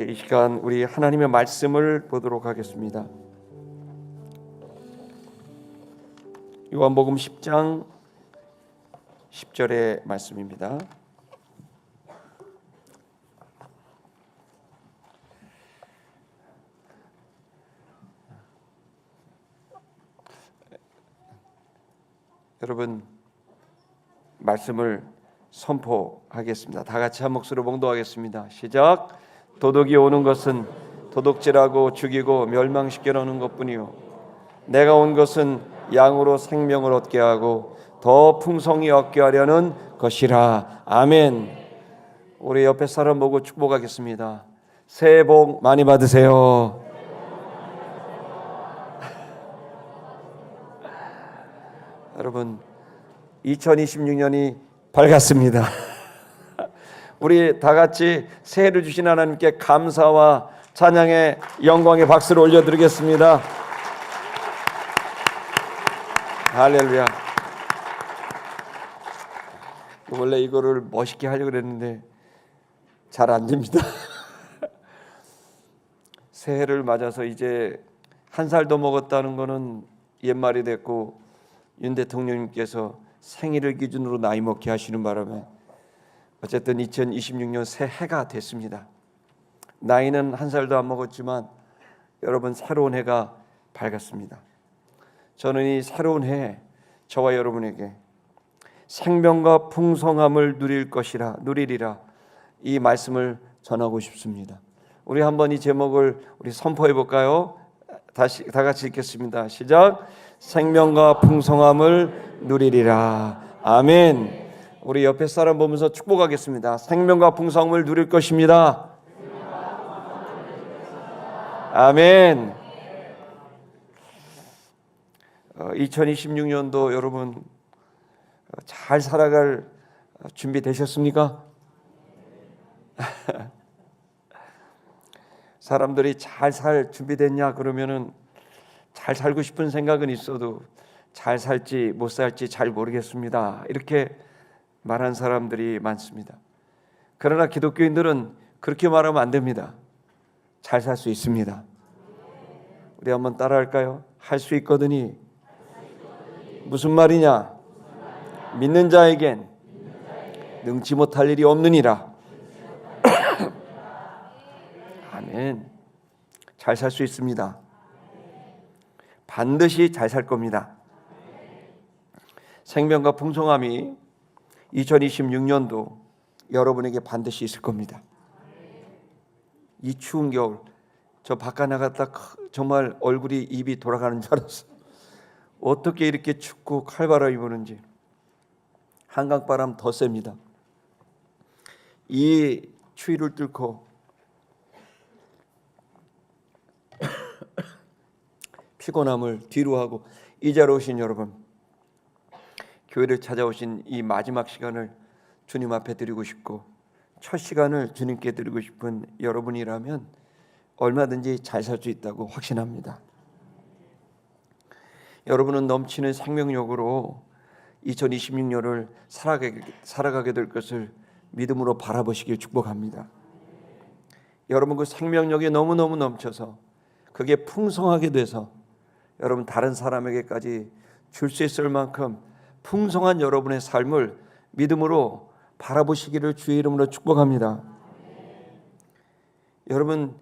함께 이 시간 우리 하나님의 말씀을 보도록 하겠습니다. 요한복음 10장 10절의 말씀입니다. 여러분, 말씀을 선포하겠습니다. 다 같이 한 목소리로 봉독하겠습니다. 시작. 도둑이 오는 것은 도둑질하고 죽이고 멸망시켜 놓는 것뿐이요 내가 온 것은 양으로 생명을 얻게 하고 더 풍성히 얻게 하려는 것이라. 아멘. 우리 옆에 사람 보고 축복하겠습니다. 새해 복 많이 받으세요. 여러분, 2026년이 밝았습니다. 우리 다 같이 새해를 주신 하나님께 감사와 찬양의 영광의 박수를 올려드리겠습니다. 할렐루야. 원래 이거를 멋있게 하려고 그랬는데 잘 안 됩니다. 새해를 맞아서 이제 한 살 더 먹었다는 거는 옛말이 됐고, 윤 대통령님께서 생일을 기준으로 나이 먹게 하시는 바람에 어쨌든 2026년 새해가 됐습니다. 나이는 한 살도 안 먹었지만 여러분, 새로운 해가 밝았습니다. 저는 이 새로운 해 저와 여러분에게 생명과 풍성함을 누리리라 이 말씀을 전하고 싶습니다. 우리 한번 이 제목을 우리 선포해 볼까요? 다 같이 읽겠습니다. 시작. 생명과 풍성함을 누리리라. 아멘. 우리 옆에 사람 보면서 축복하겠습니다. 생명과 풍성함을 누릴 것입니다. 아멘. 2026년도 여러분 잘 살아갈 준비 되셨습니까? 사람들이 잘 살 준비됐냐 그러면은 잘 살고 싶은 생각은 있어도 잘 살지 못 살지 잘 모르겠습니다, 이렇게 말한 사람들이 많습니다. 그러나 기독교인들은 그렇게 말하면 안 됩니다. 잘 살 수 있습니다. 우리 한번 따라할까요? 할 수 있거든이. 무슨 말이냐? 믿는 자에겐 능치 못할 일이 없느니라. 아멘. 잘 살 수 있습니다. 반드시 잘 살 겁니다. 생명과 풍성함이 2026년도 여러분에게 반드시 있을 겁니다. 이 추운 겨울 저 바깥 나갔다 정말 얼굴이 입이 돌아가는 줄 알았어요. 어떻게 이렇게 춥고 칼바람이 부는지. 한강바람 더 셉니다. 이 추위를 뚫고 피곤함을 뒤로 하고 이 자리에 오신 여러분, 교회를 찾아오신 이 마지막 시간을 주님 앞에 드리고 싶고 첫 시간을 주님께 드리고 싶은 여러분이라면 얼마든지 잘 살 수 있다고 확신합니다. 여러분은 넘치는 생명력으로 2026년을 살아가게 될 것을 믿음으로 바라보시길 축복합니다. 여러분, 그 생명력이 너무너무 넘쳐서 그게 풍성하게 돼서 여러분 다른 사람에게까지 줄 수 있을 만큼 풍성한 여러분의 삶을 믿음으로 바라보시기를 주의 이름으로 축복합니다. 여러분,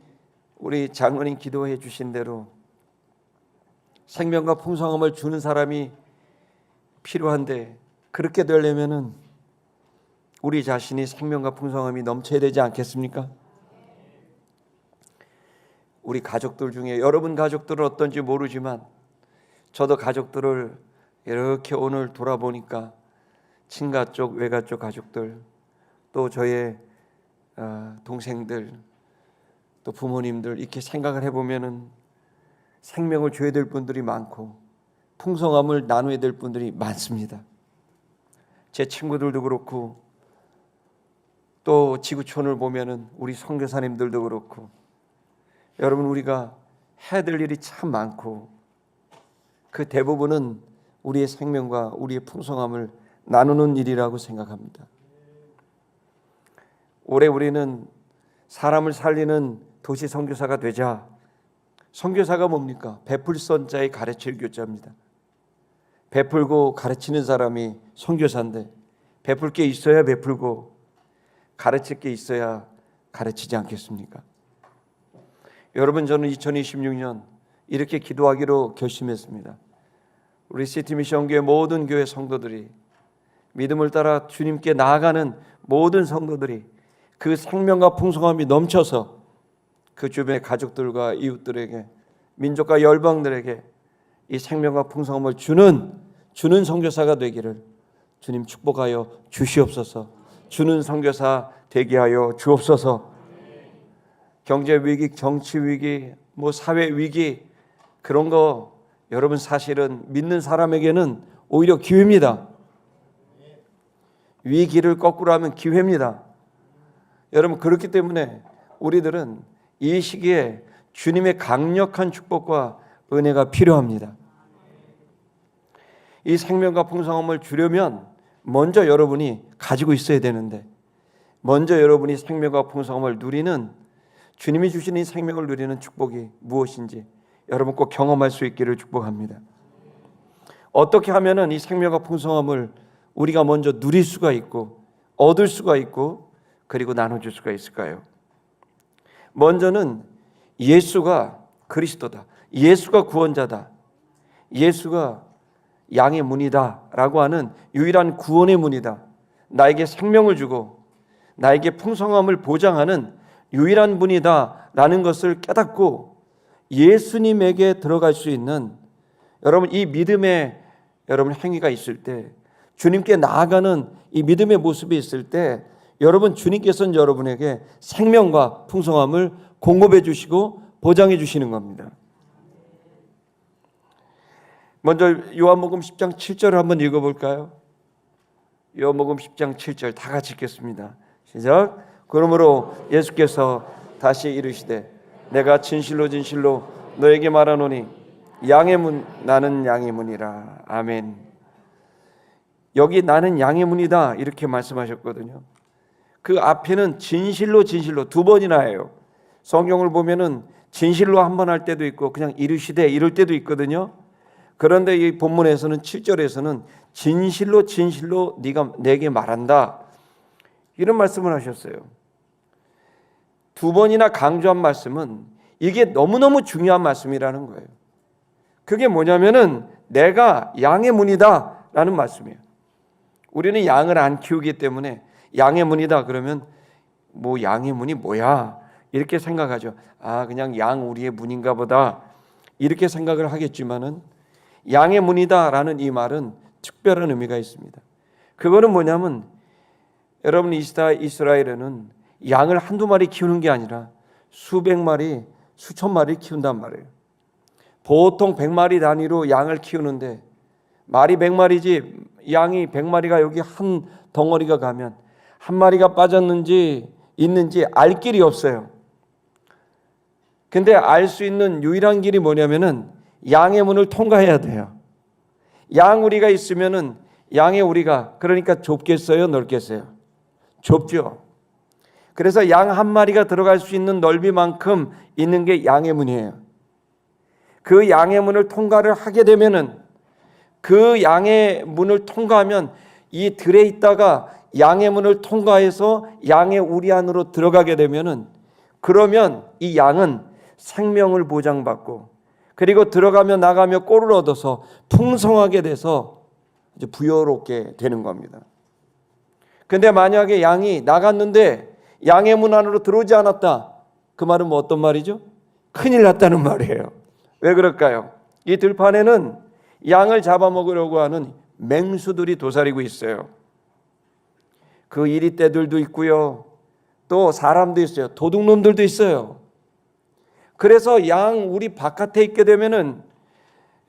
우리 장로님 기도해 주신 대로 생명과 풍성함을 주는 사람이 필요한데, 그렇게 되려면은 우리 자신이 생명과 풍성함이 넘쳐야 되지 않겠습니까? 우리 가족들 중에, 여러분 가족들은 어떤지 모르지만 저도 가족들을 이렇게 오늘 돌아보니까 친가 쪽, 외가 쪽 가족들, 또 저의 동생들, 또 부모님들 이렇게 생각을 해보면은 생명을 줘야 될 분들이 많고 풍성함을 나눠야 될 분들이 많습니다. 제 친구들도 그렇고 또 지구촌을 보면은 우리 선교사님들도 그렇고, 여러분 우리가 해야 될 일이 참 많고 그 대부분은 우리의 생명과 우리의 풍성함을 나누는 일이라고 생각합니다. 올해 우리는 사람을 살리는 도시 선교사가 되자. 선교사가 뭡니까? 베풀선 자의 가르칠 교자입니다. 베풀고 가르치는 사람이 선교사인데, 베풀 게 있어야 베풀고 가르칠 게 있어야 가르치지 않겠습니까? 여러분, 저는 2026년 이렇게 기도하기로 결심했습니다. 우리 시티미션교회 모든 교회 성도들이, 믿음을 따라 주님께 나아가는 모든 성도들이 그 생명과 풍성함이 넘쳐서 그 주변의 가족들과 이웃들에게, 민족과 열방들에게 이 생명과 풍성함을 주는 선교사가 되기를 주님 축복하여 주시옵소서. 주는 선교사 되게 하여 주옵소서. 경제 위기, 정치 위기, 사회 위기, 그런 거 여러분 사실은 믿는 사람에게는 오히려 기회입니다. 위기를 거꾸로 하면 기회입니다. 여러분, 그렇기 때문에 우리들은 이 시기에 주님의 강력한 축복과 은혜가 필요합니다. 이 생명과 풍성함을 주려면 먼저 여러분이 가지고 있어야 되는데, 먼저 여러분이 생명과 풍성함을 누리는, 주님이 주시는 이 생명을 누리는 축복이 무엇인지 여러분 꼭 경험할 수 있기를 축복합니다. 어떻게 하면은 이 생명과 풍성함을 우리가 먼저 누릴 수가 있고 얻을 수가 있고 그리고 나눠줄 수가 있을까요? 먼저는 예수가 그리스도다, 예수가 구원자다, 예수가 양의 문이다 라고 하는 유일한 구원의 문이다, 나에게 생명을 주고 나에게 풍성함을 보장하는 유일한 분이다 라는 것을 깨닫고 예수님에게 들어갈 수 있는, 여러분 이 믿음의 여러분 행위가 있을 때, 주님께 나아가는 이 믿음의 모습이 있을 때, 여러분 주님께서는 여러분에게 생명과 풍성함을 공급해 주시고 보장해 주시는 겁니다. 먼저 요한복음 10장 7절을 한번 읽어볼까요? 요한복음 10장 7절 다 같이 읽겠습니다. 시작. 그러므로 예수께서 다시 이르시되 내가 진실로 진실로 너에게 말하노니 양의 문, 나는 양의 문이라. 아멘. 여기 나는 양의 문이다 이렇게 말씀하셨거든요. 그 앞에는 진실로 진실로 두 번이나 해요. 성경을 보면은 진실로 한 번 할 때도 있고 그냥 이르시되 이럴 때도 있거든요. 그런데 이 본문에서는 7절에서는 진실로 진실로 네가 내게 말한다 이런 말씀을 하셨어요. 두 번이나 강조한 말씀은 이게 너무너무 중요한 말씀이라는 거예요. 그게 뭐냐면은 내가 양의 문이다 라는 말씀이에요. 우리는 양을 안 키우기 때문에 양의 문이다 그러면 양의 문이 뭐야 이렇게 생각하죠. 그냥 양 우리의 문인가 보다 이렇게 생각을 하겠지만은 양의 문이다 라는 이 말은 특별한 의미가 있습니다. 그거는 뭐냐면 여러분 이스라엘에는 양을 한두 마리 키우는 게 아니라 수백 마리, 수천 마리 키운단 말이에요. 보통 100마리 단위로 양을 키우는데 말이 100마리지 양이 100마리가 여기 한 덩어리가 가면 한 마리가 빠졌는지 있는지 알 길이 없어요. 근데 알 수 있는 유일한 길이 뭐냐면은 양의 문을 통과해야 돼요. 양 우리가 있으면은 양의 우리가 그러니까 좁겠어요, 넓겠어요? 좁죠. 그래서 양 한 마리가 들어갈 수 있는 넓이만큼 있는 게 양의 문이에요. 그 양의 문을 통과를 하게 되면은 그 양의 문을 통과하면 이 들에 있다가 양의 문을 통과해서 양의 우리 안으로 들어가게 되면은 그러면 이 양은 생명을 보장받고 그리고 들어가며 나가며 꼴을 얻어서 풍성하게 돼서 이제 부여롭게 되는 겁니다. 근데 만약에 양이 나갔는데 양의 문 안으로 들어오지 않았다. 그 말은 뭐 어떤 말이죠? 큰일 났다는 말이에요. 왜 그럴까요? 이 들판에는 양을 잡아먹으려고 하는 맹수들이 도사리고 있어요. 그 이리떼들도 있고요. 또 사람도 있어요. 도둑놈들도 있어요. 그래서 양 우리 바깥에 있게 되면은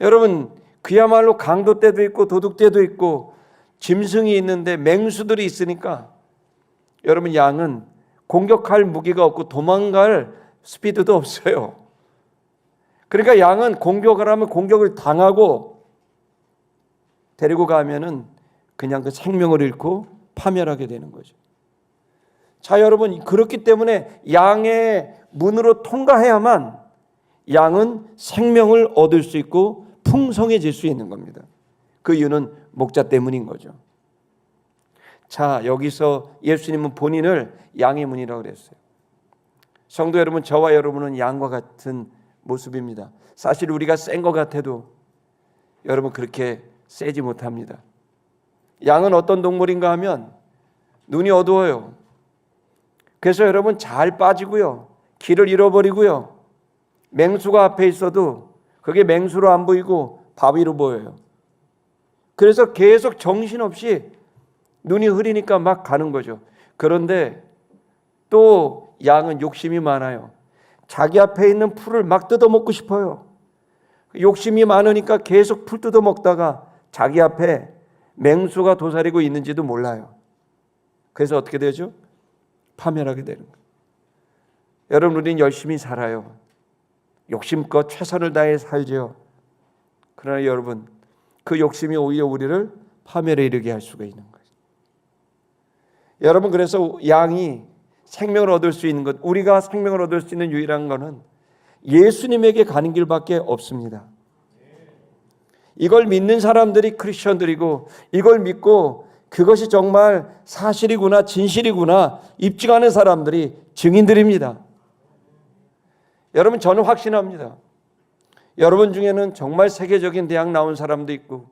여러분 그야말로 강도떼도 있고 도둑떼도 있고 짐승이 있는데 맹수들이 있으니까 여러분 양은 공격할 무기가 없고 도망갈 스피드도 없어요. 그러니까 양은 공격을 하면 공격을 당하고 데리고 가면은 그냥 그 생명을 잃고 파멸하게 되는 거죠. 자, 여러분, 그렇기 때문에 양의 문으로 통과해야만 양은 생명을 얻을 수 있고 풍성해질 수 있는 겁니다. 그 이유는 목자 때문인 거죠. 자, 여기서 예수님은 본인을 양의 문이라고 그랬어요. 성도 여러분, 저와 여러분은 양과 같은 모습입니다. 사실 우리가 센 것 같아도 여러분 그렇게 세지 못합니다. 양은 어떤 동물인가 하면 눈이 어두워요. 그래서 여러분 잘 빠지고요, 길을 잃어버리고요, 맹수가 앞에 있어도 그게 맹수로 안 보이고 바위로 보여요. 그래서 계속 정신없이 눈이 흐리니까 막 가는 거죠. 그런데 또 양은 욕심이 많아요. 자기 앞에 있는 풀을 막 뜯어먹고 싶어요. 욕심이 많으니까 계속 풀 뜯어먹다가 자기 앞에 맹수가 도사리고 있는지도 몰라요. 그래서 어떻게 되죠? 파멸하게 되는 거예요. 여러분, 우리는 열심히 살아요. 욕심껏 최선을 다해 살죠. 그러나 여러분, 그 욕심이 오히려 우리를 파멸에 이르게 할 수가 있는 거죠. 여러분, 그래서 양이 생명을 얻을 수 있는 것, 우리가 생명을 얻을 수 있는 유일한 것은 예수님에게 가는 길밖에 없습니다. 이걸 믿는 사람들이 크리스천들이고, 이걸 믿고 그것이 정말 사실이구나, 진실이구나 입증하는 사람들이 증인들입니다. 여러분, 저는 확신합니다. 여러분 중에는 정말 세계적인 대학 나온 사람도 있고,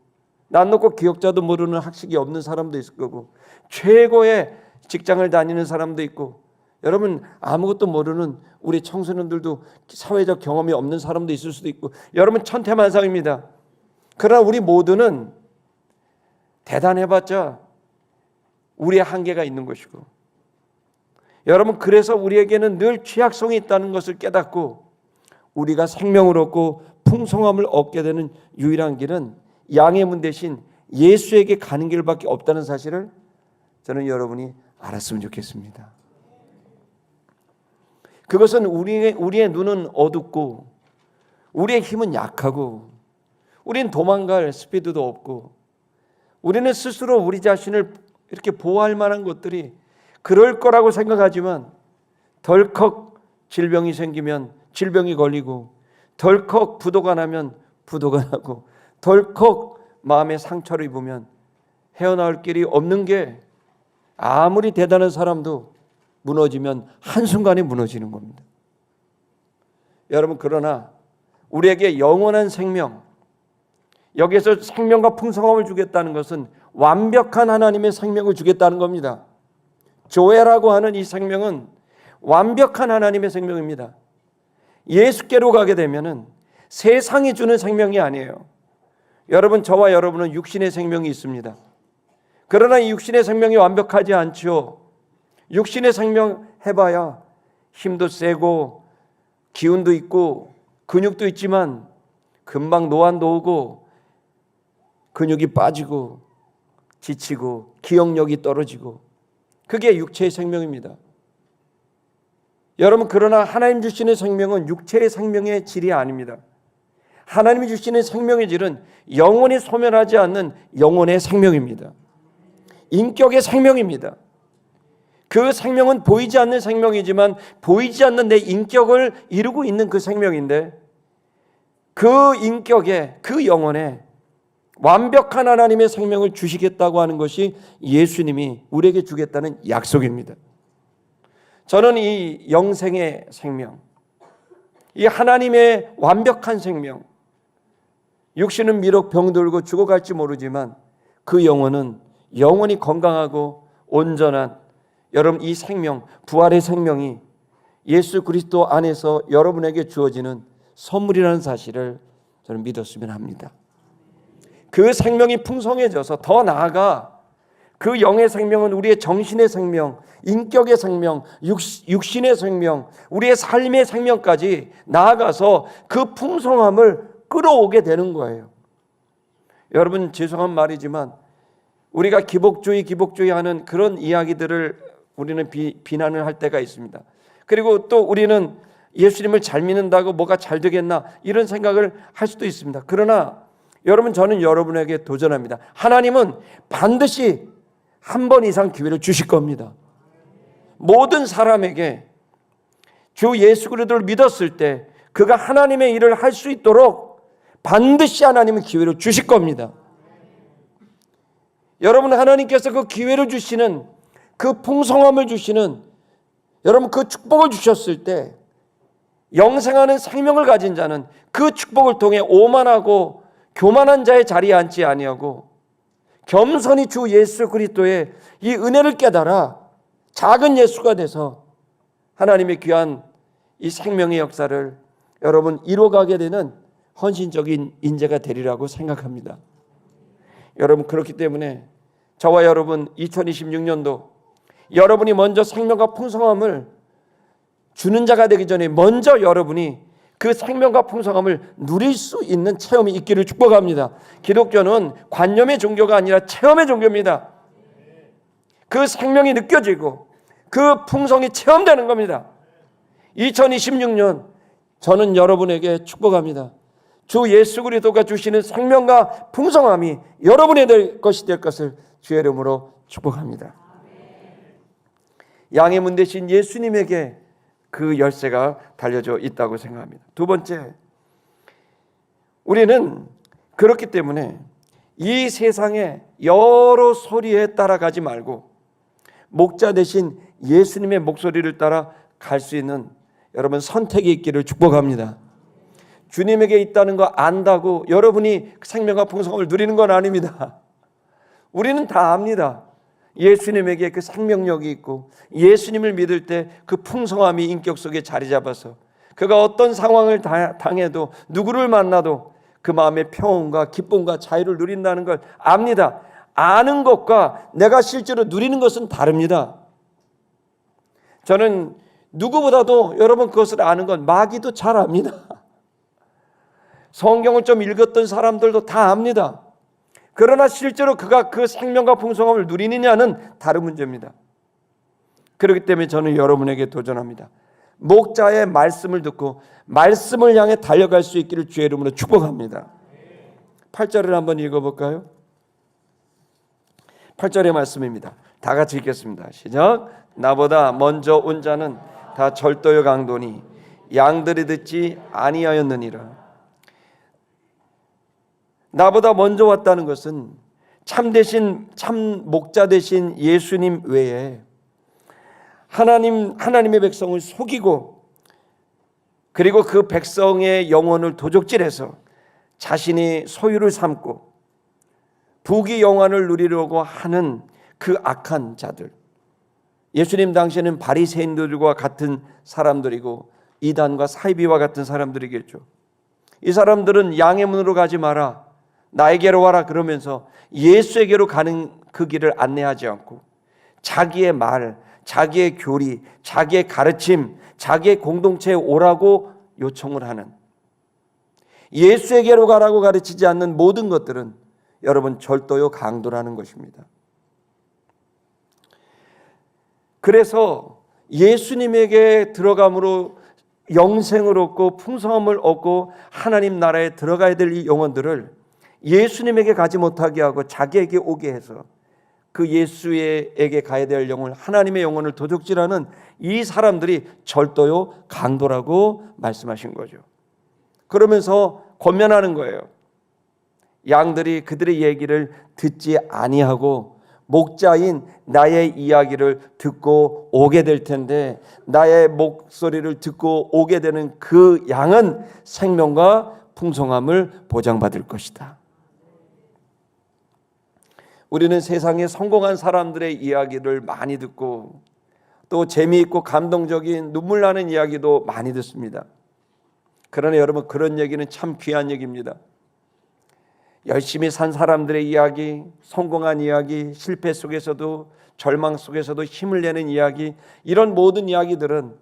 난 놓고 기억자도 모르는 학식이 없는 사람도 있을 거고, 최고의 직장을 다니는 사람도 있고, 여러분 아무것도 모르는 우리 청소년들도 사회적 경험이 없는 사람도 있을 수도 있고, 여러분 천태만상입니다. 그러나 우리 모두는 대단해봤자 우리의 한계가 있는 것이고, 여러분 그래서 우리에게는 늘 취약성이 있다는 것을 깨닫고 우리가 생명을 얻고 풍성함을 얻게 되는 유일한 길은 양의 문 대신 예수에게 가는 길밖에 없다는 사실을 저는 여러분이 알았으면 좋겠습니다. 그것은 우리의 눈은 어둡고 우리의 힘은 약하고 우리는 도망갈 스피드도 없고 우리는 스스로 우리 자신을 이렇게 보호할 만한 것들이 그럴 거라고 생각하지만 덜컥 질병이 생기면 질병이 걸리고, 덜컥 부도가 나면 부도가 나고, 덜컥 마음의 상처를 입으면 헤어나올 길이 없는 게 아무리 대단한 사람도 무너지면 한순간에 무너지는 겁니다. 여러분, 그러나 우리에게 영원한 생명, 여기에서 생명과 풍성함을 주겠다는 것은 완벽한 하나님의 생명을 주겠다는 겁니다. 조회라고 하는 이 생명은 완벽한 하나님의 생명입니다. 예수께로 가게 되면은 세상이 주는 생명이 아니에요. 여러분, 저와 여러분은 육신의 생명이 있습니다. 그러나 이 육신의 생명이 완벽하지 않죠. 육신의 생명 해봐야 힘도 세고 기운도 있고 근육도 있지만 금방 노안도 오고 근육이 빠지고 지치고 기억력이 떨어지고, 그게 육체의 생명입니다. 여러분, 그러나 하나님 주시는 생명은 육체의 생명의 질이 아닙니다. 하나님이 주시는 생명의 질은 영원히 소멸하지 않는 영혼의 생명입니다. 인격의 생명입니다. 그 생명은 보이지 않는 생명이지만 보이지 않는 내 인격을 이루고 있는 그 생명인데, 그 인격에, 그 영혼에 완벽한 하나님의 생명을 주시겠다고 하는 것이 예수님이 우리에게 주겠다는 약속입니다. 저는 이 영생의 생명, 이 하나님의 완벽한 생명, 육신은 비록 병들고 죽어갈지 모르지만 그 영혼은 영원히 건강하고 온전한, 여러분 이 생명, 부활의 생명이 예수 그리스도 안에서 여러분에게 주어지는 선물이라는 사실을 저는 믿었으면 합니다. 그 생명이 풍성해져서 더 나아가 그 영의 생명은 우리의 정신의 생명, 인격의 생명, 육신의 생명, 우리의 삶의 생명까지 나아가서 그 풍성함을 끌어오게 되는 거예요. 여러분, 죄송한 말이지만 우리가 기복주의 하는 그런 이야기들을 우리는 비난을 할 때가 있습니다. 그리고 또 우리는 예수님을 잘 믿는다고 뭐가 잘 되겠나 이런 생각을 할 수도 있습니다. 그러나 여러분, 저는 여러분에게 도전합니다. 하나님은 반드시 한 번 이상 기회를 주실 겁니다. 모든 사람에게 주 예수 그리스도를 믿었을 때 그가 하나님의 일을 할 수 있도록 반드시 하나님은 기회를 주실 겁니다. 여러분, 하나님께서 그 기회를 주시는, 그 풍성함을 주시는, 여러분 그 축복을 주셨을 때 영생하는 생명을 가진 자는 그 축복을 통해 오만하고 교만한 자의 자리에 앉지 아니하고 겸손히 주 예수 그리스도의 이 은혜를 깨달아 작은 예수가 돼서 하나님의 귀한 이 생명의 역사를 여러분 이뤄가게 되는 헌신적인 인재가 되리라고 생각합니다. 여러분, 그렇기 때문에 저와 여러분 2026년도 여러분이 먼저 생명과 풍성함을 주는 자가 되기 전에 먼저 여러분이 그 생명과 풍성함을 누릴 수 있는 체험이 있기를 축복합니다. 기독교는 관념의 종교가 아니라 체험의 종교입니다. 그 생명이 느껴지고 그 풍성이 체험되는 겁니다. 2026년 저는 여러분에게 축복합니다. 주 예수 그리스도가 주시는 생명과 풍성함이 여러분의 될 것이 될 것을 주의 이름으로 축복합니다. 양의 문 대신 예수님에게 그 열쇠가 달려져 있다고 생각합니다. 두 번째, 우리는 그렇기 때문에 이 세상의 여러 소리에 따라가지 말고 목자 대신 예수님의 목소리를 따라 갈 수 있는 여러분 선택이 있기를 축복합니다. 주님에게 있다는 거 안다고 여러분이 생명과 풍성함을 누리는 건 아닙니다. 우리는 다 압니다. 예수님에게 그 생명력이 있고 예수님을 믿을 때 그 풍성함이 인격 속에 자리 잡아서 그가 어떤 상황을 당해도 누구를 만나도 그 마음의 평온과 기쁨과 자유를 누린다는 걸 압니다. 아는 것과 내가 실제로 누리는 것은 다릅니다. 저는 누구보다도 여러분 그것을 아는 건 마귀도 잘 압니다. 성경을 좀 읽었던 사람들도 다 압니다. 그러나 실제로 그가 그 생명과 풍성함을 누리느냐는 다른 문제입니다. 그렇기 때문에 저는 여러분에게 도전합니다. 목자의 말씀을 듣고 말씀을 향해 달려갈 수 있기를 주의 이름으로 축복합니다. 8절을 한번 읽어볼까요? 8절의 말씀입니다. 다 같이 읽겠습니다. 시작. 나보다 먼저 온 자는 다 절도요 강도니 양들이 듣지 아니하였느니라. 나보다 먼저 왔다는 것은 참 목자 되신 예수님 외에 하나님의 백성을 속이고 그리고 그 백성의 영혼을 도적질해서 자신이 소유를 삼고 부귀 영화를 누리려고 하는 그 악한 자들, 예수님 당시에는 바리새인들과 같은 사람들이고 이단과 사이비와 같은 사람들이겠죠. 이 사람들은 양의 문으로 가지 마라, 나에게로 와라 그러면서 예수에게로 가는 그 길을 안내하지 않고 자기의 말, 자기의 교리, 자기의 가르침, 자기의 공동체에 오라고 요청을 하는, 예수에게로 가라고 가르치지 않는 모든 것들은 여러분 절도요 강도라는 것입니다. 그래서 예수님에게 들어감으로 영생을 얻고 풍성함을 얻고 하나님 나라에 들어가야 될 이 영혼들을 예수님에게 가지 못하게 하고 자기에게 오게 해서 그 예수에게 가야 될 영혼, 하나님의 영혼을 도적질하는 이 사람들이 절도요 강도라고 말씀하신 거죠. 그러면서 권면하는 거예요. 양들이 그들의 얘기를 듣지 아니하고 목자인 나의 이야기를 듣고 오게 될 텐데, 나의 목소리를 듣고 오게 되는 그 양은 생명과 풍성함을 보장받을 것이다. 우리는 세상에 성공한 사람들의 이야기를 많이 듣고 또 재미있고 감동적인 눈물 나는 이야기도 많이 듣습니다. 그러나 여러분, 그런 얘기는 참 귀한 얘기입니다. 열심히 산 사람들의 이야기, 성공한 이야기, 실패 속에서도 절망 속에서도 힘을 내는 이야기, 이런 모든 이야기들은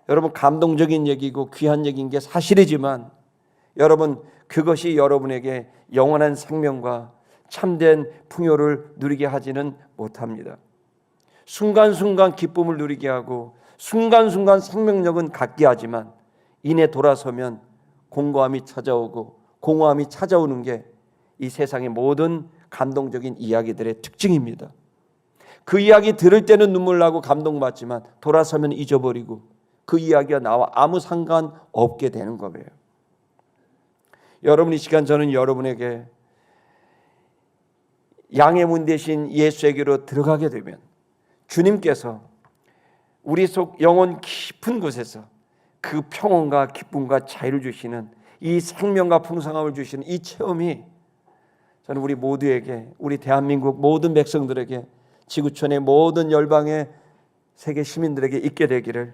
여러분 감동적인 얘기고 귀한 얘기인 게 사실이지만 여러분, 그것이 여러분에게 영원한 생명과 참된 풍요를 누리게 하지는 못합니다. 순간순간 기쁨을 누리게 하고 순간순간 생명력은 갖게 하지만 이내 돌아서면 공고함이 찾아오고 공허함이 찾아오는 게 이 세상의 모든 감동적인 이야기들의 특징입니다. 그 이야기 들을 때는 눈물 나고 감동받지만 돌아서면 잊어버리고 그 이야기가 나와 아무 상관없게 되는 거예요. 여러분, 이 시간 저는 여러분에게 양의 문 대신 예수에게로 들어가게 되면 주님께서 우리 속 영혼 깊은 곳에서 그 평온과 기쁨과 자유를 주시는 이 생명과 풍성함을 주시는 이 체험이 저는 우리 모두에게, 우리 대한민국 모든 백성들에게, 지구촌의 모든 열방의 세계 시민들에게 있게 되기를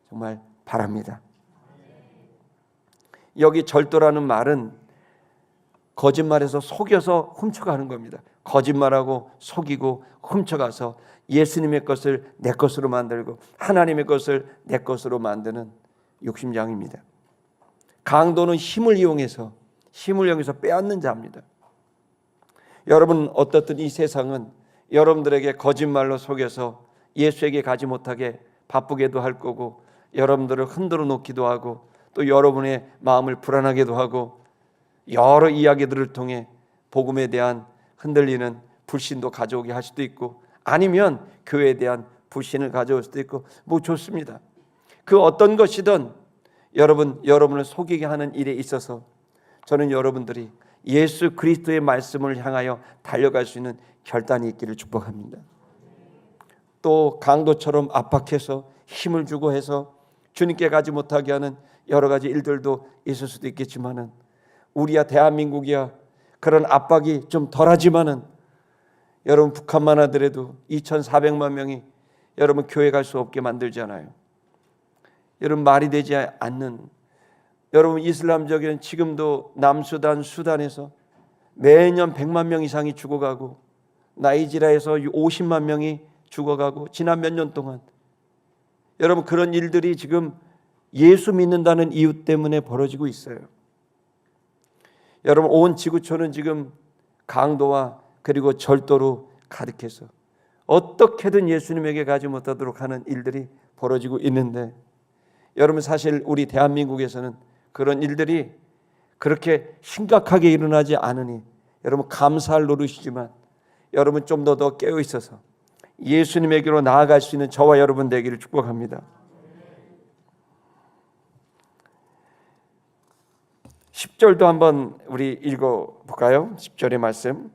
정말 바랍니다. 여기 절도라는 말은 거짓말해서 속여서 훔쳐가는 겁니다. 거짓말하고 속이고 훔쳐가서 예수님의 것을 내 것으로 만들고 하나님의 것을 내 것으로 만드는 욕심장입니다. 강도는 힘을 이용해서 빼앗는 자입니다. 여러분, 어떻든 이 세상은 여러분들에게 거짓말로 속여서 예수에게 가지 못하게 바쁘게도 할 거고, 여러분들을 흔들어 놓기도 하고, 또 여러분의 마음을 불안하게도 하고, 여러 이야기들을 통해 복음에 대한 흔들리는 불신도 가져오게 할 수도 있고, 아니면 교회에 대한 불신을 가져올 수도 있고, 뭐 좋습니다. 그 어떤 것이든 여러분을 속이게 하는 일에 있어서 저는 여러분들이 예수 그리스도의 말씀을 향하여 달려갈 수 있는 결단이 있기를 축복합니다. 또 강도처럼 압박해서 힘을 주고 해서 주님께 가지 못하게 하는 여러 가지 일들도 있을 수도 있겠지만은, 우리야 대한민국이야 그런 압박이 좀 덜하지만은, 여러분 북한만 하더라도 2,400만 명이 여러분 교회 갈 수 없게 만들잖아요. 여러분 말이 되지 않는, 여러분 이슬람적인 지금도 남수단, 수단에서 매년 100만 명 이상이 죽어가고, 나이지리아에서 50만 명이 죽어가고, 지난 몇 년 동안 여러분 그런 일들이 지금 예수 믿는다는 이유 때문에 벌어지고 있어요. 여러분 온 지구촌은 지금 강도와 그리고 절도로 가득해서 어떻게든 예수님에게 가지 못하도록 하는 일들이 벌어지고 있는데, 여러분 사실 우리 대한민국에서는 그런 일들이 그렇게 심각하게 일어나지 않으니 여러분 감사할 노릇이지만, 여러분 좀 더 깨어 있어서 예수님에게로 나아갈 수 있는 저와 여러분 되기를 축복합니다. 10절도 한번 우리 읽어볼까요? 10절의 말씀.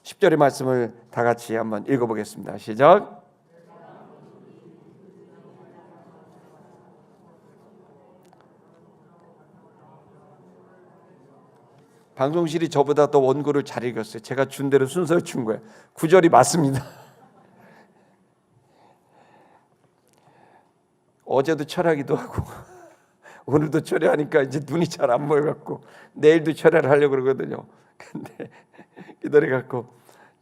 10절의 말씀을 다 같이 한번 읽어보겠습니다. 시작. 방송실이 저보다 더 원고를 잘 읽었어요. 제가 준 대로 순서를 준 거예요. 9절이 맞습니다. 어제도 철야기도 하고 오늘도 철야하니까 이제 눈이 잘 안 보여갖고 내일도 철야를 하려고 그러거든요. 근데 기다려갖고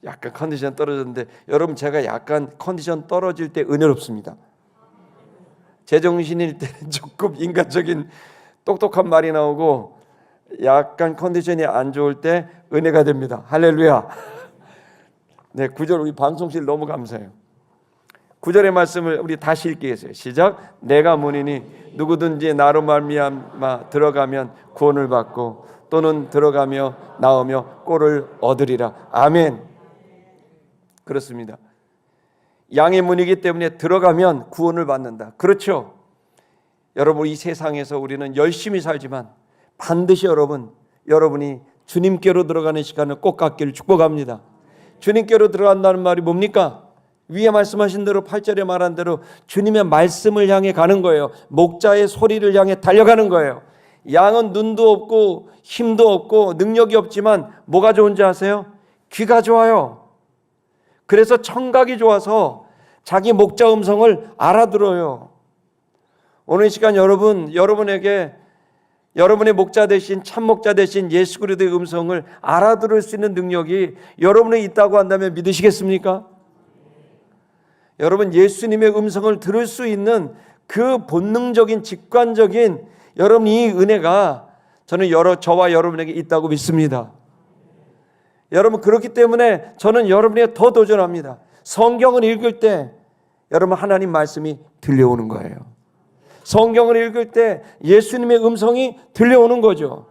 약간 컨디션 떨어졌는데, 여러분 제가 약간 컨디션 떨어질 때 은혜롭습니다. 제정신일 때는 조금 인간적인 똑똑한 말이 나오고, 약간 컨디션이 안 좋을 때 은혜가 됩니다. 할렐루야. 네, 9절 우리 방송실 너무 감사해요. 9절의 말씀을 우리 다시 읽겠어요. 시작. 내가 문이니 누구든지 나로 말미암아 들어가면 구원을 받고 또는 들어가며 나오며 꼴을 얻으리라. 아멘. 그렇습니다. 양의 문이기 때문에 들어가면 구원을 받는다. 그렇죠. 여러분 이 세상에서 우리는 열심히 살지만 반드시 여러분이 주님께로 들어가는 시간을 꼭 갖기를 축복합니다. 주님께로 들어간다는 말이 뭡니까? 위에 말씀하신 대로 8절에 말한 대로 주님의 말씀을 향해 가는 거예요. 목자의 소리를 향해 달려가는 거예요. 양은 눈도 없고 힘도 없고 능력이 없지만 뭐가 좋은지 아세요? 귀가 좋아요. 그래서 청각이 좋아서 자기 목자 음성을 알아들어요. 오늘 이 시간 여러분에게 여러분의 목자 대신 참 목자 대신 예수 그리스도의 음성을 알아들을 수 있는 능력이 여러분에 있다고 한다면 믿으시겠습니까? 여러분 예수님의 음성을 들을 수 있는 그 본능적인 직관적인 여러분 이 은혜가 저는 저와 여러분에게 있다고 믿습니다. 여러분 그렇기 때문에 저는 여러분에게 더 도전합니다. 성경을 읽을 때 여러분 하나님 말씀이 들려오는 거예요. 성경을 읽을 때 예수님의 음성이 들려오는 거죠.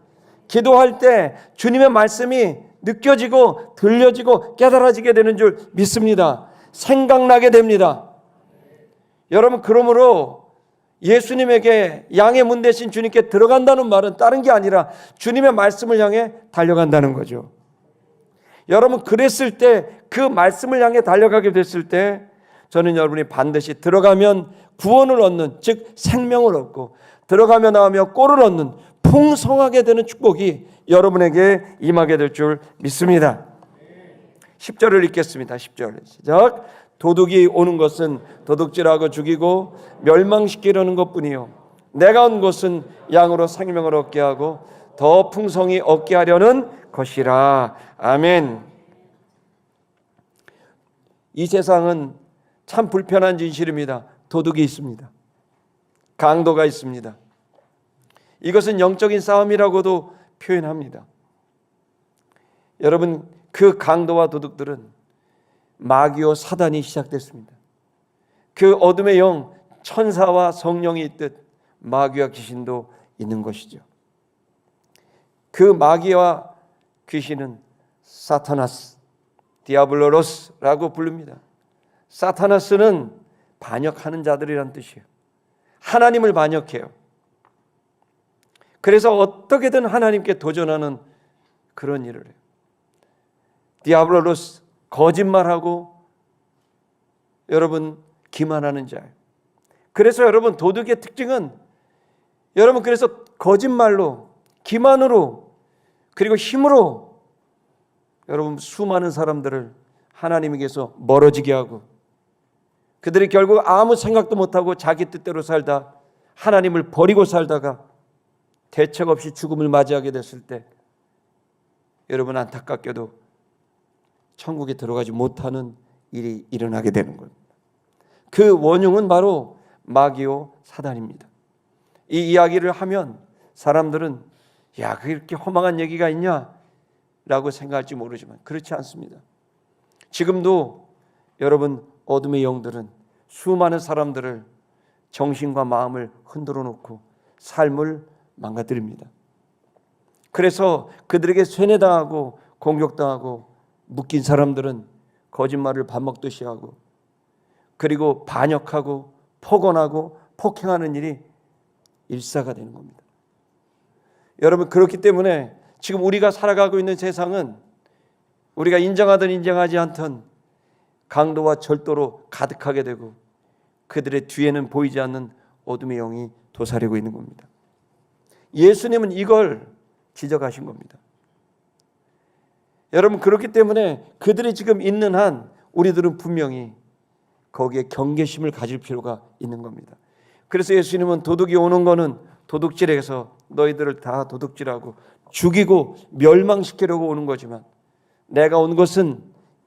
기도할 때 주님의 말씀이 느껴지고 들려지고 깨달아지게 되는 줄 믿습니다. 생각나게 됩니다. 여러분, 그러므로 예수님에게 양의 문 대신 주님께 들어간다는 말은 다른 게 아니라 주님의 말씀을 향해 달려간다는 거죠. 여러분, 그랬을 때, 그 말씀을 향해 달려가게 됐을 때 저는 여러분이 반드시 들어가면 구원을 얻는, 즉 생명을 얻고 들어가며 나오며 꼴을 얻는 풍성하게 되는 축복이 여러분에게 임하게 될 줄 믿습니다. 10절을 읽겠습니다. 10절 시작. 도둑이 오는 것은 도둑질하고 죽이고 멸망시키려는 것뿐이요 내가 온 것은 양으로 생명을 얻게 하고 더 풍성히 얻게 하려는 것이라. 아멘. 이 세상은 참 불편한 진실입니다. 도둑이 있습니다. 강도가 있습니다. 이것은 영적인 싸움이라고도 표현합니다. 여러분, 그 강도와 도둑들은 마귀와 사단이 시작됐습니다. 그 어둠의 영, 천사와 성령이 있듯 마귀와 귀신도 있는 것이죠. 그 마귀와 귀신은 사타나스, 디아블로로스라고 부릅니다. 사타나스는 반역하는 자들이란 뜻이에요. 하나님을 반역해요. 그래서 어떻게든 하나님께 도전하는 그런 일을 해요. 디아블로로스, 거짓말하고 여러분 기만하는 자예요. 그래서 여러분, 도둑의 특징은 여러분, 그래서 거짓말로, 기만으로, 그리고 힘으로 여러분 수많은 사람들을 하나님에게서 멀어지게 하고, 그들이 결국 아무 생각도 못하고 자기 뜻대로 살다 하나님을 버리고 살다가 대책 없이 죽음을 맞이하게 됐을 때 여러분, 안타깝게도 천국에 들어가지 못하는 일이 일어나게 되는 겁니다. 그 원흉은 바로 마귀요 사단입니다. 이 이야기를 하면 사람들은 야, 그렇게 허망한 얘기가 있냐? 라고 생각할지 모르지만 그렇지 않습니다. 지금도 여러분, 어둠의 영들은 수많은 사람들을 정신과 마음을 흔들어 놓고 삶을 망가뜨립니다. 그래서 그들에게 세뇌당하고 공격당하고 묶인 사람들은 거짓말을 밥 먹듯이 하고, 그리고 반역하고 폭언하고 폭행하는 일이 일사가 되는 겁니다. 여러분, 그렇기 때문에 지금 우리가 살아가고 있는 세상은 우리가 인정하든 인정하지 않든 강도와 절도로 가득하게 되고 그들의 뒤에는 보이지 않는 어둠의 영이 도사리고 있는 겁니다. 예수님은 이걸 지적하신 겁니다. 여러분, 그렇기 때문에 그들이 지금 있는 한 우리들은 분명히 거기에 경계심을 가질 필요가 있는 겁니다. 그래서 예수님은 도둑이 오는 거는 도둑질해서 너희들을 다 도둑질하고 죽이고 멸망시키려고 오는 거지만 내가 온 것은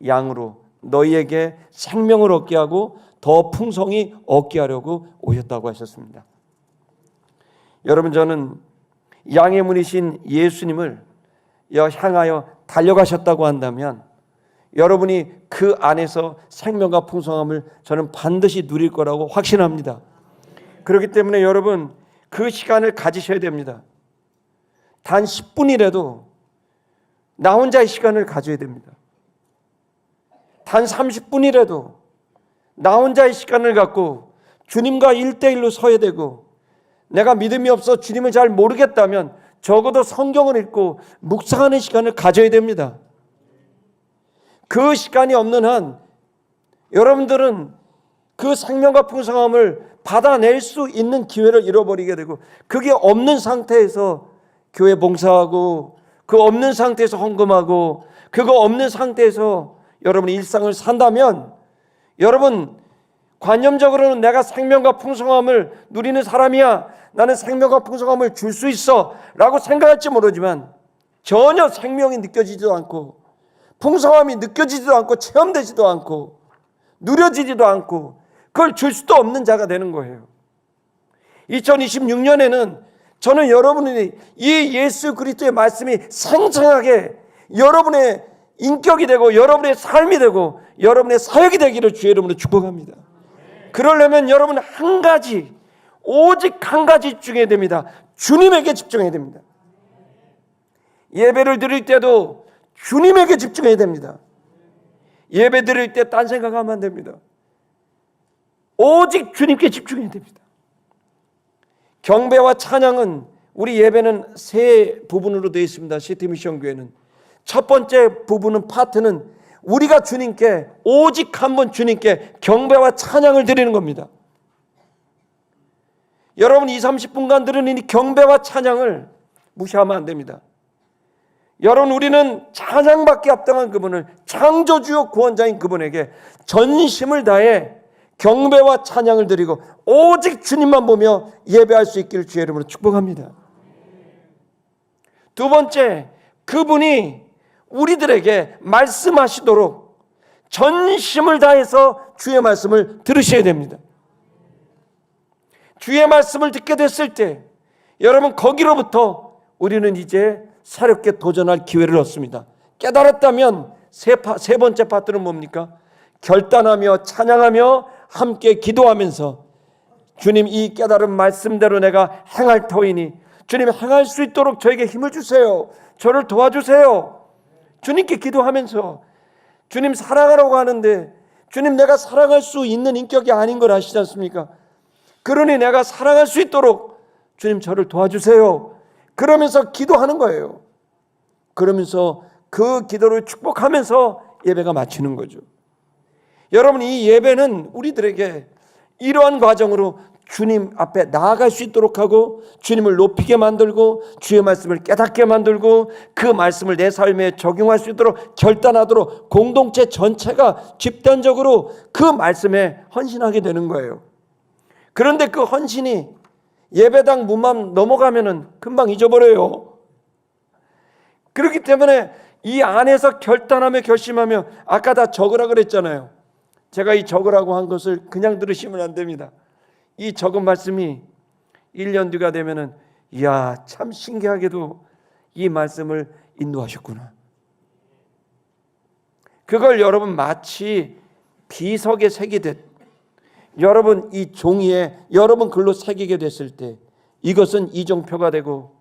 양으로 너희에게 생명을 얻게 하고 더 풍성히 얻게 하려고 오셨다고 하셨습니다. 여러분, 저는 양의 문이신 예수님을 향하여 달려가셨다고 한다면 여러분이 그 안에서 생명과 풍성함을 저는 반드시 누릴 거라고 확신합니다. 그렇기 때문에 여러분, 그 시간을 가지셔야 됩니다. 단 10분이라도 나 혼자의 시간을 가져야 됩니다. 단 30분이라도 나 혼자의 시간을 갖고 주님과 1대1로 서야 되고, 내가 믿음이 없어 주님을 잘 모르겠다면 적어도 성경을 읽고 묵상하는 시간을 가져야 됩니다. 그 시간이 없는 한 여러분들은 그 생명과 풍성함을 받아낼 수 있는 기회를 잃어버리게 되고, 그게 없는 상태에서 교회 봉사하고, 그 없는 상태에서 헌금하고, 그거 없는 상태에서 여러분이 일상을 산다면 여러분, 관념적으로는 내가 생명과 풍성함을 누리는 사람이야, 나는 생명과 풍성함을 줄 수 있어 라고 생각할지 모르지만 전혀 생명이 느껴지지도 않고 풍성함이 느껴지지도 않고 체험되지도 않고 누려지지도 않고 그걸 줄 수도 없는 자가 되는 거예요. 2026년에는 저는 여러분이 이 예수 그리스도의 말씀이 생생하게 여러분의 인격이 되고 여러분의 삶이 되고 여러분의 사역이 되기를 주의 이름으로 축복합니다. 그러려면 여러분은 한 가지, 오직 한 가지 집중해야 됩니다. 주님에게 집중해야 됩니다. 예배를 드릴 때도 주님에게 집중해야 됩니다. 예배 드릴 때 딴 생각하면 안 됩니다. 오직 주님께 집중해야 됩니다. 경배와 찬양은, 우리 예배는 세 부분으로 되어 있습니다. 시티미션 교회는 첫 번째 부분은, 파트는 우리가 주님께, 오직 한 분 주님께 경배와 찬양을 드리는 겁니다. 여러분 20-30분간 드리는 이 경배와 찬양을 무시하면 안 됩니다. 여러분, 우리는 찬양받기 합당한 그분을, 창조주요 구원자인 그분에게 전심을 다해 경배와 찬양을 드리고 오직 주님만 보며 예배할 수 있기를 주의 이름으로 축복합니다. 두 번째, 그분이 우리들에게 말씀하시도록 전심을 다해서 주의 말씀을 들으셔야 됩니다. 주의 말씀을 듣게 됐을 때 여러분, 거기로부터 우리는 이제 새롭게 도전할 기회를 얻습니다. 깨달았다면 세 번째 파트는 뭡니까? 결단하며 찬양하며 함께 기도하면서, 주님, 이 깨달은 말씀대로 내가 행할 터이니 주님, 행할 수 있도록 저에게 힘을 주세요. 저를 도와주세요. 주님께 기도하면서, 주님 사랑하라고 하는데 주님, 내가 사랑할 수 있는 인격이 아닌 걸 아시지 않습니까? 그러니 내가 사랑할 수 있도록 주님 저를 도와주세요. 그러면서 기도하는 거예요. 그러면서 그 기도를 축복하면서 예배가 마치는 거죠. 여러분, 이 예배는 우리들에게 이러한 과정으로 주님 앞에 나아갈 수 있도록 하고, 주님을 높이게 만들고, 주의 말씀을 깨닫게 만들고, 그 말씀을 내 삶에 적용할 수 있도록 결단하도록 공동체 전체가 집단적으로 그 말씀에 헌신하게 되는 거예요. 그런데 그 헌신이 예배당 문만 넘어가면은 금방 잊어버려요. 그렇기 때문에 이 안에서 결단하며 결심하며, 아까 다 적으라 그랬잖아요. 제가 이 적으라고 한 것을 그냥 들으시면 안 됩니다. 이 적은 말씀이 1년 뒤가 되면은, 이야, 참 신기하게도 이 말씀을 인도하셨구나. 그걸 여러분 마치 비석에 새기듯 여러분 이 종이에 여러분 글로 새기게 됐을 때, 이것은 이정표가 되고,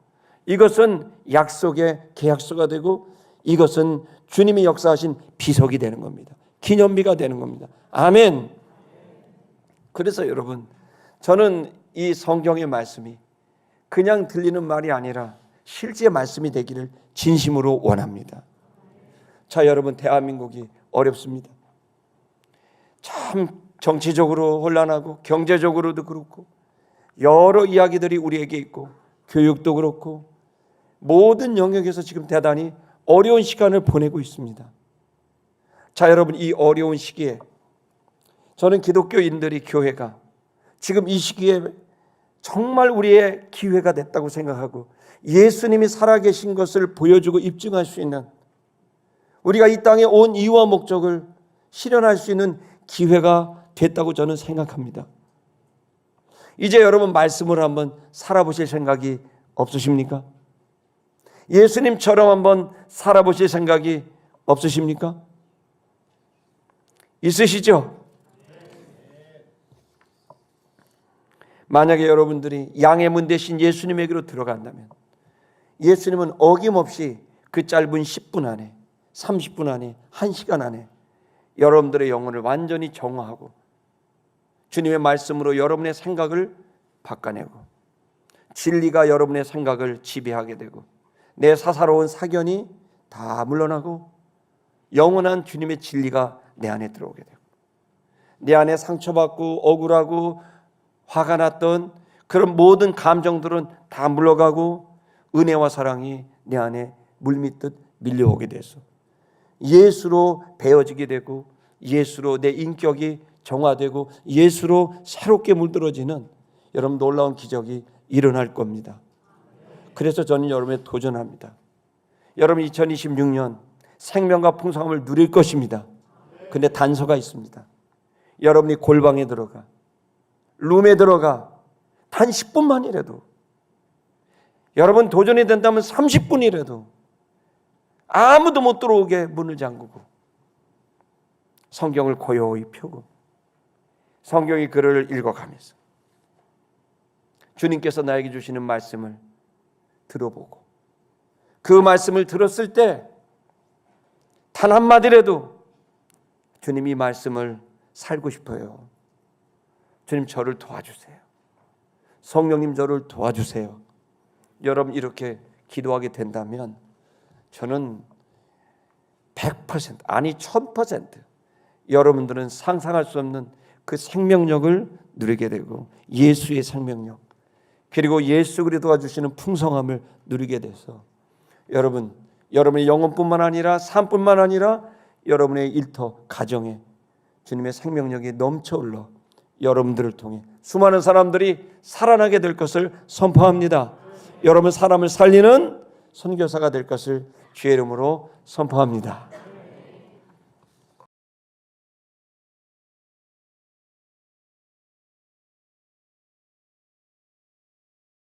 이것은 약속의 계약서가 되고, 이것은 주님이 역사하신 비석이 되는 겁니다. 기념비가 되는 겁니다. 아멘. 그래서 여러분, 저는 이 성경의 말씀이 그냥 들리는 말이 아니라 실제 말씀이 되기를 진심으로 원합니다. 자, 여러분, 대한민국이 어렵습니다. 참 정치적으로 혼란하고 경제적으로도 그렇고 여러 이야기들이 우리에게 있고, 교육도 그렇고 모든 영역에서 지금 대단히 어려운 시간을 보내고 있습니다. 자, 여러분, 이 어려운 시기에 저는 기독교인들이, 교회가 지금 이 시기에 정말 우리의 기회가 됐다고 생각하고, 예수님이 살아계신 것을 보여주고 입증할 수 있는, 우리가 이 땅에 온 이유와 목적을 실현할 수 있는 기회가 됐다고 저는 생각합니다. 이제 여러분 말씀을 한번 살아보실 생각이 없으십니까? 예수님처럼 한번 살아보실 생각이 없으십니까? 있으시죠? 만약에 여러분들이 양의 문 대신 예수님에게로 들어간다면, 예수님은 어김없이 그 짧은 10분 안에, 30분 안에, 1시간 안에 여러분들의 영혼을 완전히 정화하고 주님의 말씀으로 여러분의 생각을 바꿔내고, 진리가 여러분의 생각을 지배하게 되고, 내 사사로운 사견이 다 물러나고 영원한 주님의 진리가 내 안에 들어오게 되고, 내 안에 상처받고 억울하고 화가 났던 그런 모든 감정들은 다 물러가고, 은혜와 사랑이 내 안에 물밀듯 밀려오게 돼서 예수로 배어지게 되고, 예수로 내 인격이 정화되고, 예수로 새롭게 물들어지는 여러분 놀라운 기적이 일어날 겁니다. 그래서 저는 여러분에 도전합니다. 여러분 2026년 생명과 풍성함을 누릴 것입니다. 근데 단서가 있습니다. 여러분이 골방에 들어가, 룸에 들어가 단 10분만이라도, 여러분 도전이 된다면 30분이라도 아무도 못 들어오게 문을 잠그고 성경을 고요히 펴고 성경의 글을 읽어가면서 주님께서 나에게 주시는 말씀을 들어보고, 그 말씀을 들었을 때 단 한마디라도 주님 이 말씀을 살고 싶어요. 주님 저를 도와주세요. 성령님 저를 도와주세요. 여러분 이렇게 기도하게 된다면 저는 100% 아니 1000% 여러분들은 상상할 수 없는 그 생명력을 누리게 되고 예수의 생명력 그리고 예수 그리스도가 주시는 풍성함을 누리게 돼서 여러분의 영혼뿐만 아니라 삶뿐만 아니라 여러분의 일터 가정에 주님의 생명력이 넘쳐 흘러 여러분들을 통해 수많은 사람들이 살아나게 될 것을 선포합니다. 여러분 사람을 살리는 선교사가 될 것을 주의 이름으로 선포합니다.